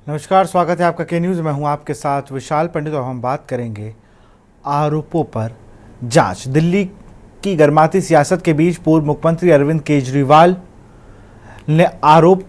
नमस्कार, स्वागत है आपका के न्यूज़ में। हूं आपके साथ विशाल पंडित और हम बात करेंगे आरोपों पर जांच। दिल्ली की गर्माती सियासत के बीच पूर्व मुख्यमंत्री अरविंद केजरीवाल ने आरोप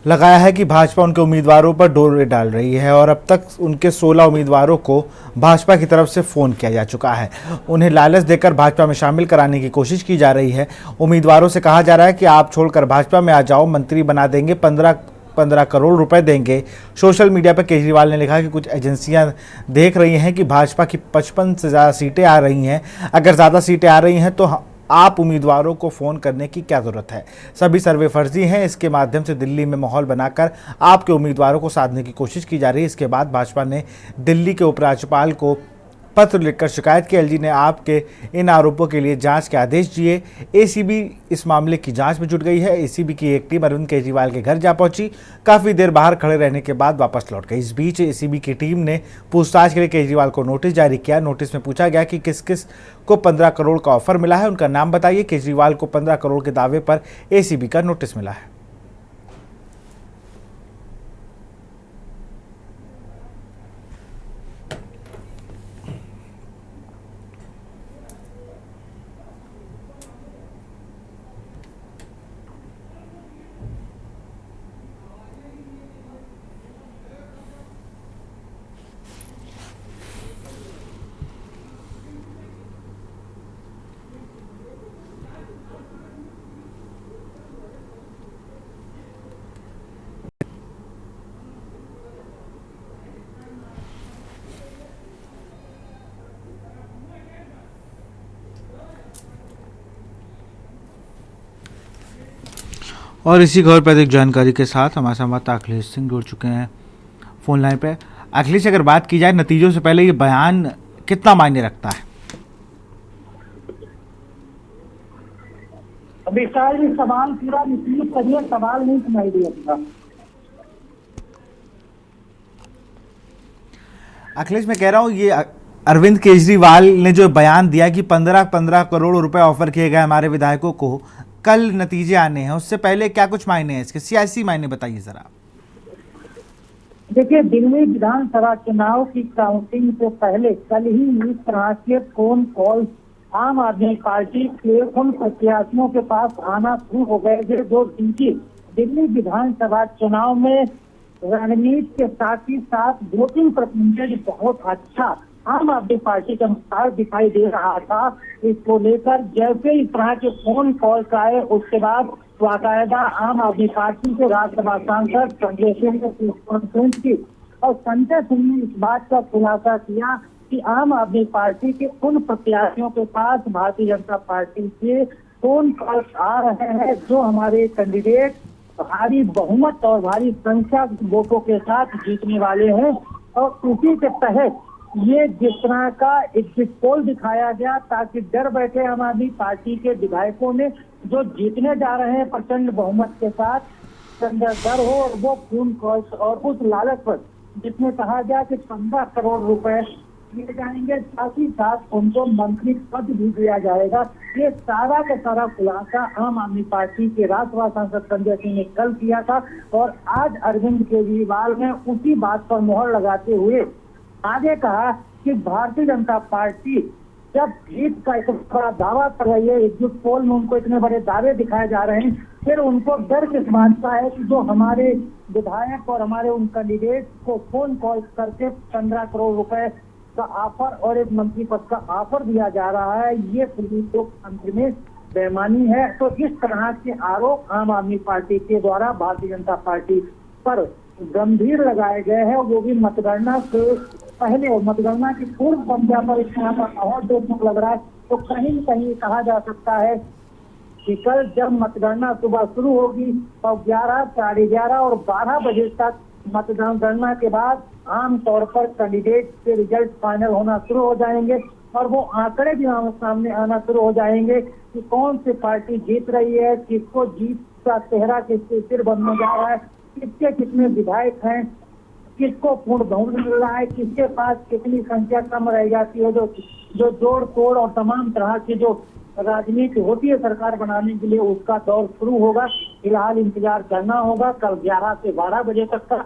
लगाया है कि भाजपा उनके उम्मीदवारों पर डोरे डाल रही है और अब तक उनके 16 उम्मीदवारों को भाजपा की तरफ से फ़ोन किया जा चुका है। उन्हें लालच देकर भाजपा में शामिल कराने की कोशिश की जा रही है। उम्मीदवारों से कहा जा रहा है कि आप छोड़कर भाजपा में आ जाओ, मंत्री बना देंगे, 15 करोड़ रुपए देंगे। सोशल मीडिया पर केजरीवाल ने लिखा कि कुछ एजेंसियां देख रही हैं कि भाजपा की 55 से ज़्यादा सीटें आ रही हैं। अगर ज़्यादा सीटें आ रही हैं तो आप उम्मीदवारों को फ़ोन करने की क्या ज़रूरत है। सभी सर्वे फर्जी हैं। इसके माध्यम से दिल्ली में माहौल बनाकर आपके उम्मीदवारों को साधने की कोशिश की जा रही है। इसके बाद भाजपा ने दिल्ली के उपराज्यपाल को पत्र लिखकर शिकायत की। एलजी ने आपके इन आरोपों के लिए जांच के आदेश दिए। एसीबी इस मामले की जांच में जुट गई है। एसीबी की एक टीम अरविंद केजरीवाल के घर जा पहुंची। काफ़ी देर बाहर खड़े रहने के बाद वापस लौट गई। इस बीच एसीबी की टीम ने पूछताछ के लिए केजरीवाल को नोटिस जारी किया। नोटिस में पूछा गया कि किस किस को 15 करोड़ का ऑफर मिला है, उनका नाम बताइए। केजरीवाल को 15 करोड़ के दावे पर एसीबी का नोटिस मिला है। और इसी खबर पर अधिक जानकारी के साथ हमारे संवाददाता अखिलेश सिंह जुड़ चुके हैं फोन लाइन पे। अखिलेश, अगर बात की जाए नतीजों से पहले, ये बयान कितना मायने रखता है? विशाल जी, सवाल पूरा रिपीट करिए, सवाल नहीं सुनाई दिया। अखिलेश, मैं कह रहा हूँ ये अरविंद केजरीवाल ने जो बयान दिया कि 15 करोड़ रुपए ऑफर किए गए हमारे विधायकों को, कल नतीजे आने हैं, उससे पहले क्या कुछ मायने हैं इसके, सियासी मायने बताइए जरा। देखिए, दिल्ली विधानसभा चुनाव की काउंटिंग से पहले कल ही इस तरह के फोन कॉल आम आदमी पार्टी के उन प्रत्याशियों के पास आना शुरू हो गए थे जो जिनकी दिल्ली विधानसभा चुनाव में रणनीति के साथ ही साथ वोटिंग परसेंटेज बहुत अच्छा आम आदमी पार्टी के अनुसार दिखाई दे रहा था। इसको लेकर जैसे इस तरह के फोन कॉल आए, उसके बाद बाकायदा आम आदमी पार्टी के राज्यसभा सांसद संजय सिंह ने प्रेस कॉन्फ्रेंस की और संजय सिंह ने इस बात का खुलासा किया कि आम आदमी पार्टी के उन प्रत्याशियों के पास भारतीय जनता पार्टी के फोन कॉल आ रहे हैं जो हमारे कैंडिडेट भारी बहुमत और भारी संख्या वोटों के साथ जीतने वाले हैं। और उसी के तहत ये जिस तरह का एग्जिट पोल दिखाया गया ताकि डर बैठे आम आदमी पार्टी के विधायकों में जो जीतने जा रहे हैं प्रचंड बहुमत के साथ, डर हो और वो फोन कॉल्स और उस लालच पर जिसमें कहा गया कि 15 करोड़ रुपए दिए जाएंगे, साथ ही साथ उनको मंत्री पद भी दिया जाएगा। ये सारा का सारा खुलासा आम आदमी पार्टी के राज्यसभा सांसद संजय सिंह ने कल किया था और आज अरविंद केजरीवाल ने उसी बात पर मोहर लगाते हुए आगे कहा कि भारतीय जनता पार्टी जब जीत का इतना बड़ा दावा कर रही है, एग्जिट पोल में उनको इतने बड़े दावे दिखाए जा रहे हैं, फिर उनको डर किस बात का है कि जो हमारे विधायक और हमारे उन कैंडिडेट को फोन कॉल करके 15 करोड़ रुपए का ऑफर और एक मंत्री पद का ऑफर दिया जा रहा है, ये लोकतंत्र में बेईमानी है। तो इस तरह के आरोप आम आदमी पार्टी के द्वारा भारतीय जनता पार्टी पर गंभीर लगाए गए हैं, वो भी मतगणना से पहले और मतगणना की पूर्व संध्या पर इस तरह का माहौल देखने को लग रहा है। तो कहीं न कहीं कहा जा सकता है कि कल जब मतगणना सुबह शुरू होगी तो 11, साढ़े 11 और 12 बजे तक मतगणना के बाद आमतौर पर कैंडिडेट के रिजल्ट फाइनल होना शुरू हो जाएंगे और वो आंकड़े भी सामने आना शुरू हो जाएंगे कि कौन सी पार्टी जीत रही है, किसको जीत का चेहरा किसके सिर बनने जा रहा है, किसके कितने विधायक हैं, किसको पूर्ण बहुमत मिल रहा है, किसके पास कितनी संख्या कम रह जाती है, जो जोड़ तोड़ और तमाम तरह की जो राजनीति होती है सरकार बनाने के लिए, उसका दौर शुरू होगा। फिलहाल इंतजार करना होगा कल 11 से 12 बजे तक का,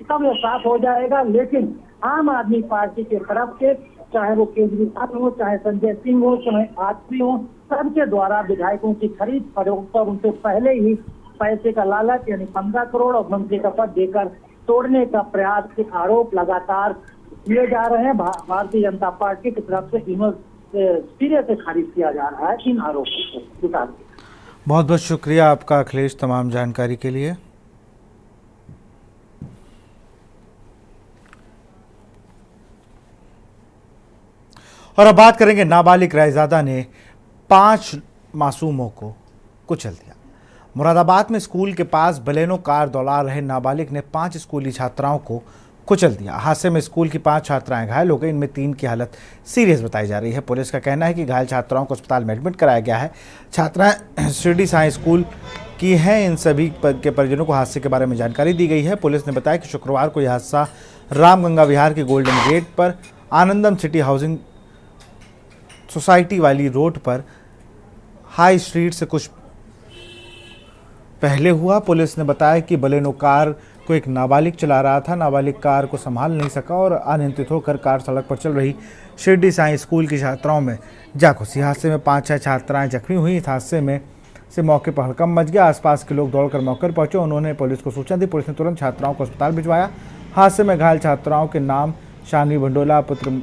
तब यह साफ हो जाएगा। लेकिन आम आदमी पार्टी के तरफ से, चाहे वो केजरीवाल हो, चाहे संजय सिंह हो, चाहे आजमी हो, सबके द्वारा विधायकों की खरीद फरोख्त पर उनसे पहले ही पैसे का लालच यानी 15 करोड़ और मंत्री का पद देकर तोड़ने का प्रयास के आरोप लगातार किए जा रहे हैं। भारतीय जनता पार्टी की तरफ से इन्हों सिरे से खारिज किया जा रहा है इन आरोपों को। बहुत बहुत शुक्रिया आपका अखिलेश, तमाम जानकारी के लिए। और अब बात करेंगे, नाबालिग रायजादा ने 5 मासूमों को कुचल दिया। मुरादाबाद में स्कूल के पास बलेनो कार दौड़ा रहे नाबालिग ने 5 स्कूली छात्राओं को कुचल दिया। हादसे में स्कूल की 5 छात्राएं घायल हो गई, इनमें 3 की हालत सीरियस बताई जा रही है। पुलिस का कहना है कि घायल छात्राओं को अस्पताल में एडमिट कराया गया है। छात्राएं शिरडी साई स्कूल की हैं। इन सभी के परिजनों को हादसे के बारे में जानकारी दी गई है। पुलिस ने बताया कि शुक्रवार को यह हादसा रामगंगा विहार के गोल्डन गेट पर आनंदम सिटी हाउसिंग सोसाइटी वाली रोड पर हाई स्ट्रीट से कुछ पहले हुआ। पुलिस ने बताया कि बलेनो कार को एक नाबालिग चला रहा था। नाबालिग कार को संभाल नहीं सका और अनियंत्रित होकर कार सड़क पर चल रही शिरडी साई स्कूल की छात्राओं में जा घुसी। हादसे में 5-6 छात्राएं जख्मी हुई। इस हादसे में से मौके पर हड़कंप मच गया। आसपास के लोग दौड़कर मौके पर पहुंचे। उन्होंने पुलिस को सूचना दी। पुलिस ने तुरंत छात्राओं को अस्पताल भिजवाया। हादसे में घायल छात्राओं के नाम शानवी भंडोला, पुत्र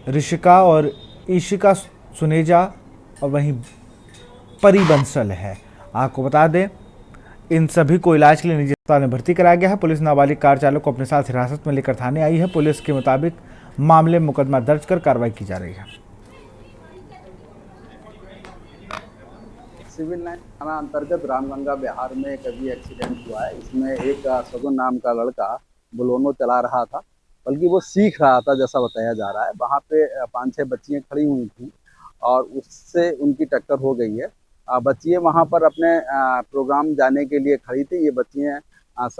ऋषिका और ईशिका सुनेजा और वहीं परी बंसल है। आपको बता दें, इन सभी को इलाज के लिए निजी अस्पताल में भर्ती कराया गया है। पुलिस नाबालिग कार चालक को अपने साथ हिरासत में लेकर थाने आई है। पुलिस के मुताबिक मामले में मुकदमा दर्ज कर कार्रवाई की जा रही है। सिविल लाइन थाना अंतर्गत रामगंगा बिहार में एक अभी एक्सीडेंट हुआ है। इसमें एक सगुन नाम का लड़का बोलोनो चला रहा था, बल्कि वो सीख रहा था जैसा बताया जा रहा है। वहाँ पे 5-6 बच्चियाँ खड़ी हुई थी और उससे उनकी टक्कर हो गई है। बच्चियाँ वहाँ पर अपने प्रोग्राम जाने के लिए खड़ी थी। ये बच्चियाँ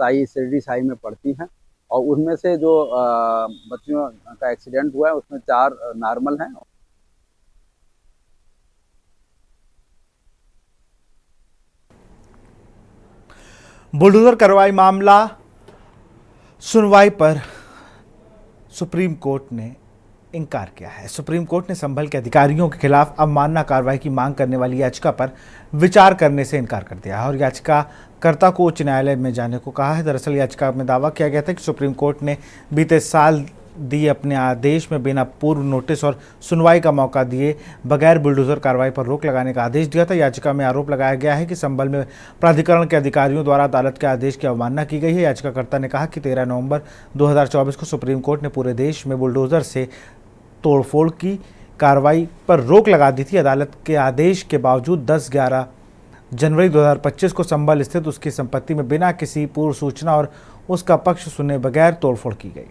शिरडी साई में पढ़ती हैं और उनमें से जो बच्चियों का एक्सीडेंट हुआ है उसमें 4 नॉर्मल हैं। बुलडोजर कार्रवाई मामला सुनवाई पर सुप्रीम कोर्ट ने इनकार किया है। सुप्रीम कोर्ट ने संभल के अधिकारियों के खिलाफ अवमानना कार्रवाई की मांग करने वाली याचिका पर विचार करने से इनकार कर दिया है और याचिकाकर्ता को उच्च न्यायालय में जाने को कहा है। दरअसल याचिका में दावा किया गया था कि सुप्रीम कोर्ट ने बीते साल दिए अपने आदेश में बिना पूर्व नोटिस और सुनवाई का मौका दिए बगैर बुलडोजर कार्रवाई पर रोक लगाने का आदेश दिया था। याचिका में आरोप लगाया गया है कि संभल में प्राधिकरण के अधिकारियों द्वारा अदालत के आदेश की अवमानना की गई है। याचिकाकर्ता ने कहा कि 13 नवंबर 2024 को सुप्रीम कोर्ट ने पूरे देश में बुलडोजर से तोड़फोड़ की कार्रवाई पर रोक लगा दी थी। अदालत के आदेश के बावजूद 10-11 जनवरी 2025 को संभल स्थित उसकी संपत्ति में बिना किसी पूर्व सूचना और उसका पक्ष सुने बगैर तोड़फोड़ की गई।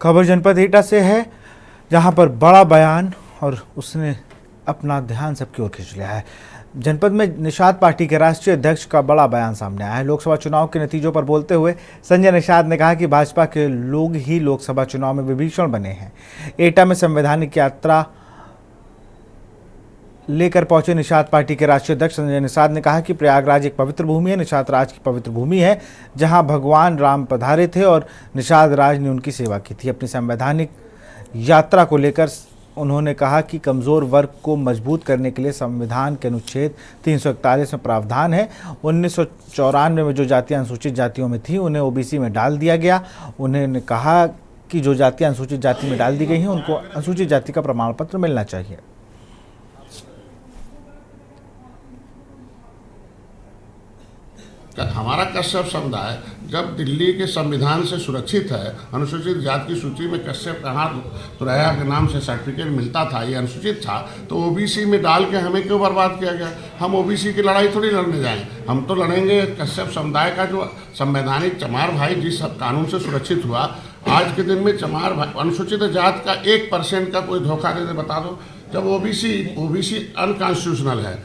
खबर जनपद एटा से है, जहां पर बड़ा बयान और उसने अपना ध्यान सबकी ओर खींच लिया है। जनपद में निषाद पार्टी के राष्ट्रीय अध्यक्ष का बड़ा बयान सामने आया है। लोकसभा चुनाव के नतीजों पर बोलते हुए संजय निषाद ने कहा कि भाजपा के लोग ही लोकसभा चुनाव में विभीषण बने हैं। एटा में संवैधानिक यात्रा लेकर पहुंचे निषाद पार्टी के राष्ट्रीय अध्यक्ष संजय निषाद ने कहा कि प्रयागराज एक पवित्र भूमि है। निषाद राज की पवित्र भूमि है जहां भगवान राम पधारे थे और निषाद राज ने उनकी सेवा की थी। अपनी संवैधानिक यात्रा को लेकर उन्होंने कहा कि कमज़ोर वर्ग को मजबूत करने के लिए संविधान के अनुच्छेद 341 में प्रावधान है। 1994 में जो जातियां अनुसूचित जातियों में थी उन्हें ओबीसी में डाल दिया गया। उन्होंने कहा कि जो जातियां अनुसूचित जाति में डाल दी गई हैं उनको अनुसूचित जाति का प्रमाण पत्र मिलना चाहिए। हमारा कश्यप समुदाय जब दिल्ली के संविधान से सुरक्षित है, अनुसूचित जाति की सूची में कश्यप कहाँ तुरैया के नाम से सर्टिफिकेट मिलता था, ये अनुसूचित था, तो ओबीसी में डाल के हमें क्यों बर्बाद किया गया। हम ओबीसी की लड़ाई थोड़ी लड़ने जाएं, हम तो लड़ेंगे कश्यप समुदाय का जो संवैधानिक चमार भाई जिस कानून से सुरक्षित हुआ। आज के दिन में चमार भाई अनुसूचित जाति का 1% का कोई धोखा दे बता दो, जब ओबीसी अनकॉन्स्टिट्यूशनल है,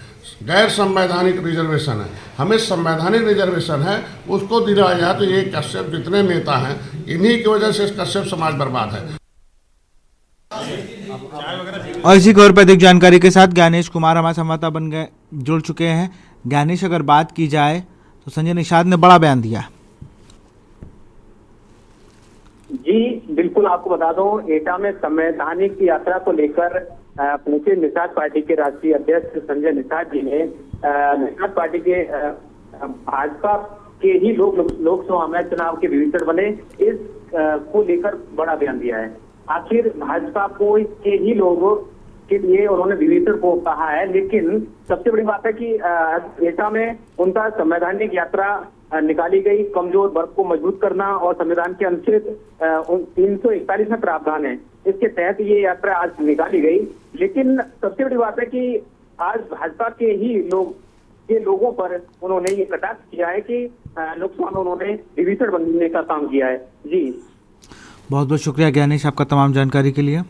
गैर संवैधानिक रिजर्वेशन है, हमें संवैधानिक रिजर्वेशन है, उसको दिलाया जाए। तो ये कश्यप जितने नेता हैं, इन्हीं की वजह से कश्यप समाज बर्बाद है। और इसी खबर पर अधिक जानकारी के साथ ज्ञानेश कुमार हमारे संवाददाता जुड़ चुके हैं। ज्ञानेश, अगर बात की जाए तो संजय निषाद ने बड़ा बयान दिया। जी बिल्कुल, आपको बता दूं, एटा में संवैधानिक यात्रा को लेकर पहुंचे निषाद पार्टी के राष्ट्रीय अध्यक्ष संजय निषाद जी ने निषाद पार्टी के भाजपा के ही लोकसभा में चुनाव के विभीषण बने, इस को लेकर बड़ा बयान दिया है। आखिर भाजपा को के ही लोगों के लिए उन्होंने विभीषण को कहा है, लेकिन सबसे बड़ी बात है कि एटा में उनका संवैधानिक यात्रा निकाली गई। कमजोर वर्ग को मजबूत करना और संविधान के अनुच्छेद 341 में प्रावधान है, इसके तहत ये यात्रा आज निकाली गई। लेकिन सबसे बड़ी बात है कि आज भाजपा के लोगों पर उन्होंने ये कटाक्ष किया है कि लोकसभा में उन्होंने विभीषण बनने का काम किया है। जी बहुत बहुत शुक्रिया ज्ञानेश आपका तमाम जानकारी के लिए।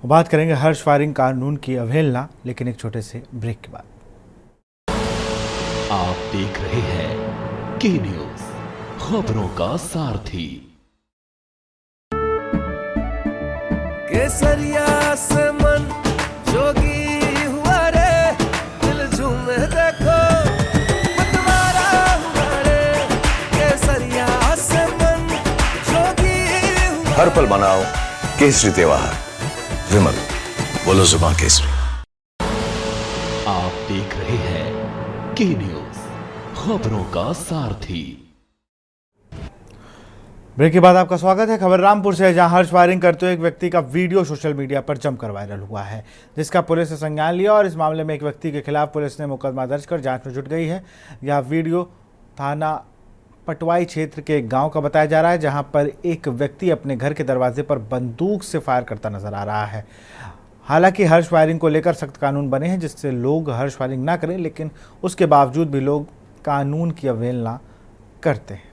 बात करेंगे हर्ष वारिंग कानून की अवहेलना, लेकिन एक छोटे से ब्रेक के बाद। आप देख रहे हैं के न्यूज, खबरों का सारथी। केसरिया से मन जोगी हुआ रे, दिल झूमे देखो मतवारा हुआ रे। केसरिया से मन जोगी हुआ। हर पल मनाओ केसरी त्योहार, विमल बोलो जुबां केसरी। आप देख रहे हैं के न्यूज, खबरों का सारथी। ब्रेक के बाद आपका स्वागत है। खबर रामपुर से है, जहां हर्ष वायरिंग करते हुए एक व्यक्ति का वीडियो सोशल मीडिया पर जमकर वायरल हुआ है, जिसका पुलिस ने संज्ञान लिया और इस मामले में एक व्यक्ति के खिलाफ पुलिस ने मुकदमा दर्ज कर जांच में जुट गई है। यह वीडियो थाना पटवाई क्षेत्र के एक गांव का बताया जा रहा है, जहां पर एक व्यक्ति अपने घर के दरवाजे पर बंदूक से फायर करता नजर आ रहा है। हालांकि हर्ष वायरिंग को लेकर सख्त कानून बने हैं, जिससे लोग हर्ष वायरिंग ना करें, लेकिन उसके बावजूद भी लोग कानून की अवहेलना करते हैं।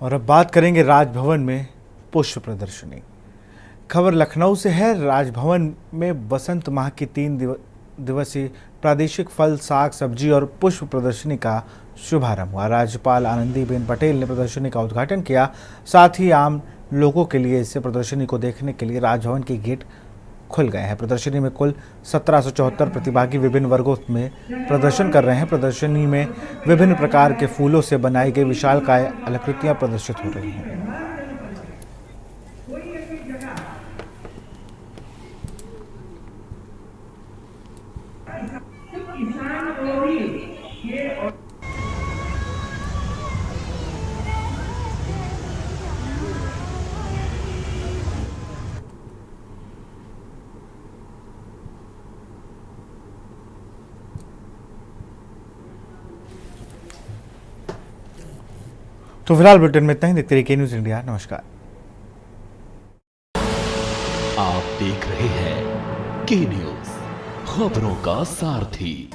और अब बात करेंगे राजभवन में पुष्प प्रदर्शनी। खबर लखनऊ से है। राजभवन में बसंत माह की 3 दिवसीय प्रादेशिक फल, साग, सब्जी और पुष्प प्रदर्शनी का शुभारंभ हुआ। राज्यपाल आनंदीबेन पटेल ने प्रदर्शनी का उद्घाटन किया। साथ ही आम लोगों के लिए इस प्रदर्शनी को देखने के लिए राजभवन के गेट खुल गए हैं। प्रदर्शनी में कुल 1774 प्रतिभागी विभिन्न वर्गों में प्रदर्शन कर रहे हैं। प्रदर्शनी में विभिन्न प्रकार के फूलों से बनाई गई विशालकाय आकृतियां प्रदर्शित हो रही हैं। तो फिलहाल बुलेटिन में इतना ही। देखते रहिए के न्यूज़ इंडिया। नमस्कार। आप देख रहे हैं के न्यूज, खबरों का सारथी।